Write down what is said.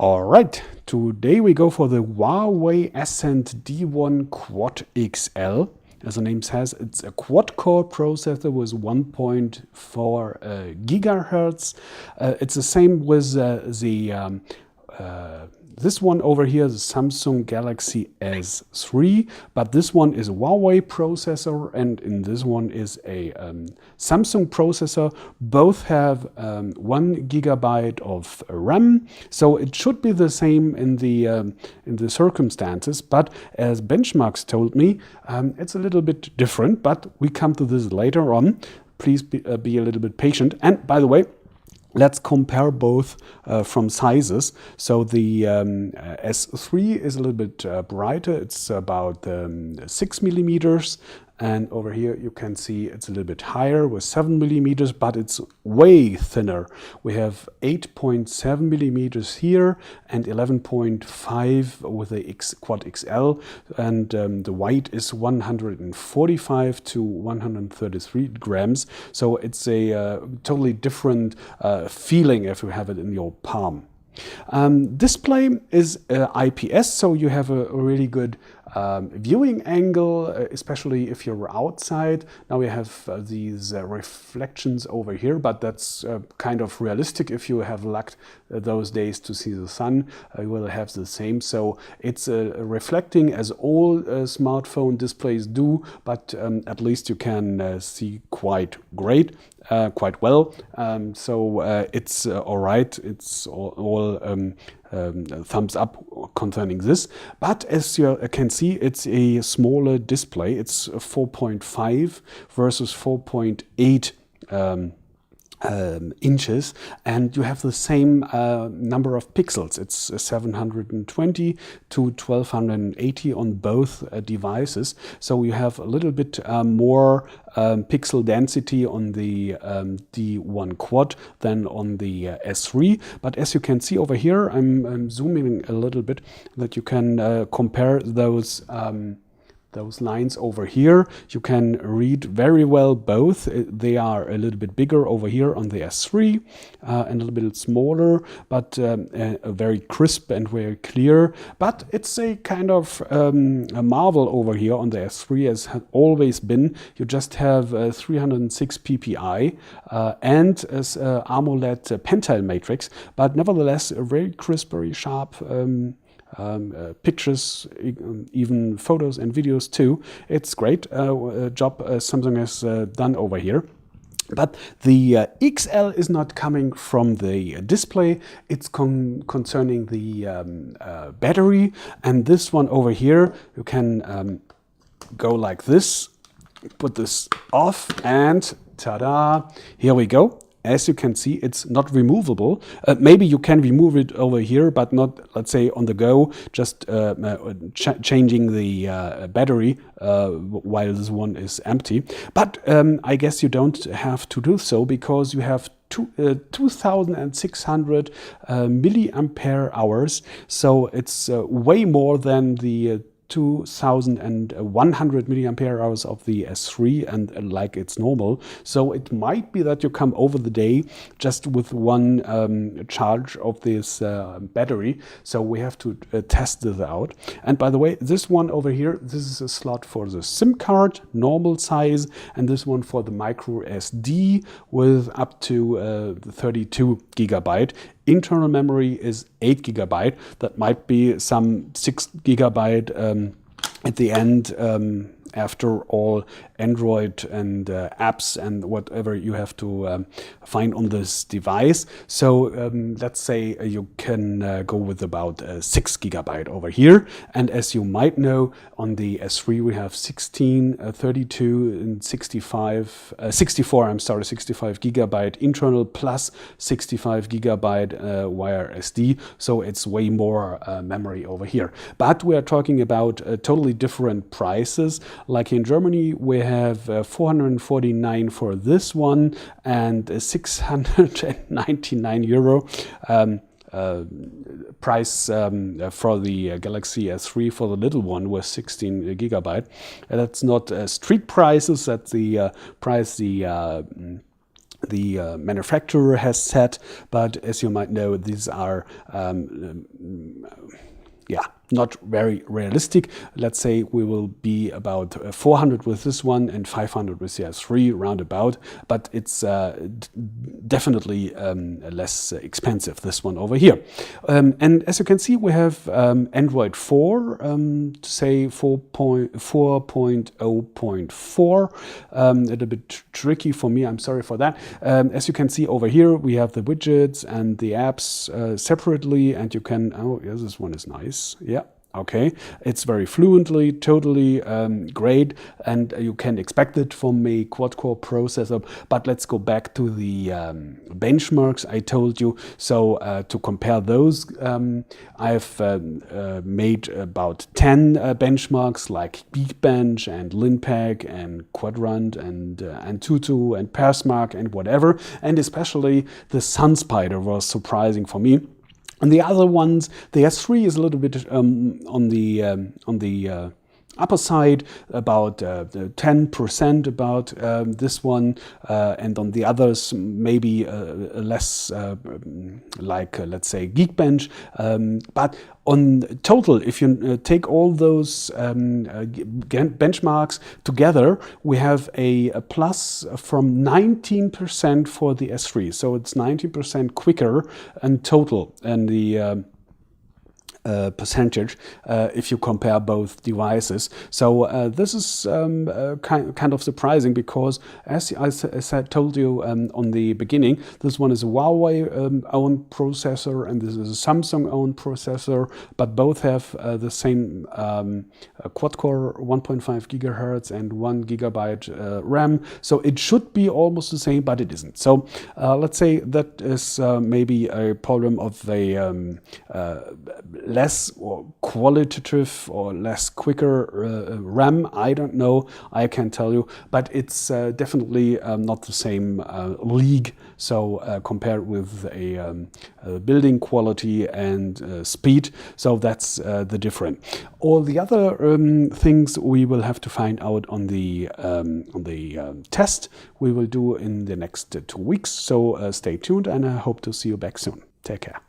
All right, today we go for the Huawei Ascend D1 Quad XL. As the name says, it's a quad-core processor with 1.4 gigahertz. It's the same with this one over here, the Samsung Galaxy S3, but this one is a Huawei processor, and in this one is a Samsung processor. Both have 1 gigabyte of RAM, so it should be the same in the circumstances. But as benchmarks told me, it's a little bit different. But we come to this later on. Please be a little bit patient. And by the way, let's compare both from sizes. So the S3 is a little bit brighter. It's about 6 millimeters. And over here you can see it's a little bit higher with 7 millimeters, but it's way thinner. We have 8.7 millimeters here and 11.5 with the Quad XL. And the weight is 145 to 133 grams. So it's a totally different feeling if you have it in your palm. Display is IPS, so you have a really good viewing angle, especially if you're outside. Now we have these reflections over here, but that's kind of realistic. If you have luck those days to see the sun, you will have the same. So it's reflecting as all smartphone displays do, but at least you can see quite great. Quite well, so it's all right. It's all thumbs up concerning this. But as you can see, it's a smaller display. It's 4.5 versus 4.8 inches, and you have the same number of pixels. It's 720 to 1280 on both devices. So you have a little bit more pixel density on the D1 Quad than on the S3. But as you can see over here, I'm zooming a little bit, that you can compare those lines over here. You can read very well both. They are a little bit bigger over here on the S3 and a little bit smaller, but very crisp and very clear. But it's a kind of a marvel over here on the S3, as has always been. You just have 306 ppi and as AMOLED pentile matrix, but nevertheless a very crisp, very sharp pictures, even photos and videos too. It's great job Samsung has done over here. But the XL is not coming from the display. It's concerning the battery. And this one over here, you can go like this, put this off, and ta-da, here we go. As you can see, it's not removable. Maybe you can remove it over here, but not, let's say, on the go, just changing the battery while this one is empty. But I guess you don't have to do so, because you have 2,600 milliampere hours. So it's way more than the 2,100 milliampere hours of the S3, and like it's normal. So it might be that you come over the day just with one charge of this battery. So we have to test this out. And by the way, this one over here, this is a slot for the SIM card, normal size, and this one for the micro SD with up to 32 gigabyte. Internal memory is 8 gigabyte. That might be some 6 gigabyte at the end, after all Android and apps and whatever you have to find on this device. So let's say you can go with about 6 gigabyte over here. And as you might know, on the S3 we have 16, 32 and 65 gigabyte internal plus 65 gigabyte via SD. So it's way more memory over here. But we are talking about totally different prices. Like in Germany, we have 449 for this one and 699 euro. Price for the Galaxy S3 for the little one was 16 gigabyte. That's not street prices. That's the price the manufacturer has set, but as you might know, these are not very realistic. Let's say we will be about 400 with this one and 500 with the S3 roundabout, but it's definitely less expensive, this one over here. And as you can see, we have Android 4, to say 4.0.4. A little bit tricky for me, I'm sorry for that. As you can see over here, we have the widgets and the apps separately, and you can, oh, yeah, this one is nice. Yeah. Okay, it's very fluently, totally great, and you can expect it from a quad-core processor. But let's go back to the benchmarks I told you. So to compare those, I've made about 10 benchmarks like Geekbench and Linpack and Quadrant and Antutu and Persmark and whatever. And especially the SunSpider was surprising for me. And the other ones, the S3 is a little bit on the upper side, about 10% about this one, and on the others maybe less, like let's say Geekbench. But on total, if you take all those benchmarks together, we have a plus from 19% for the S3. So it's 19% quicker in total, and the percentage if you compare both devices. So this is kind of surprising, because as I told you on the beginning, this one is a Huawei owned processor and this is a Samsung owned processor, but both have the same quad-core 1.5 gigahertz and 1 gigabyte RAM. So it should be almost the same, but it isn't. So let's say that is maybe a problem of the less or qualitative or less quicker RAM. I don't know, I can't tell you, but it's definitely not the same league. So compared with a building quality and speed, so that's the difference. All the other things we will have to find out on the test we will do in the next 2 weeks. So stay tuned, and I hope to see you back soon. Take care.